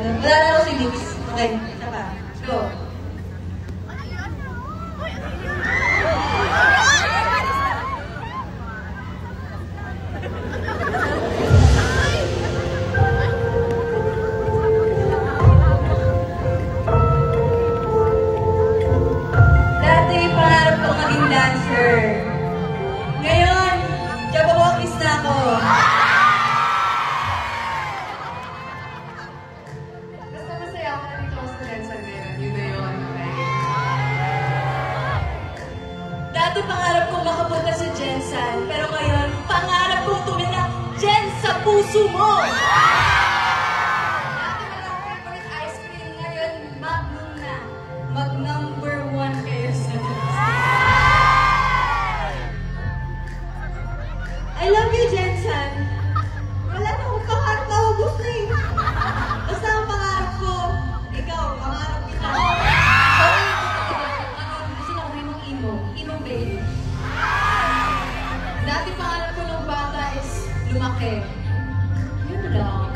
Wala na ako si Nix. Okay, isa pa. Go. Dati, pangarap ko maging dancer. Ngayon, jabawakis na ako. Basta masaya ako na dito ako sa Lensan ngayon. Yun na yun, okay? Dati pangarap kong makapunta sa Jensan, pero ngayon, pangarap kong tumira Jen sa puso mo! Dati walang favorite ice cream, ngayon Magnum na. Mag-number 1 kayo sa Jensan. I love you, Jensan! Wala na akong pangarap na ubos na eh. Basta ang pangarap ko, ikaw, pangarap kita. Sorry, gusto na ko rin mong imo baby. Dati pangarap ko nung bata is lumaki. Yun lang.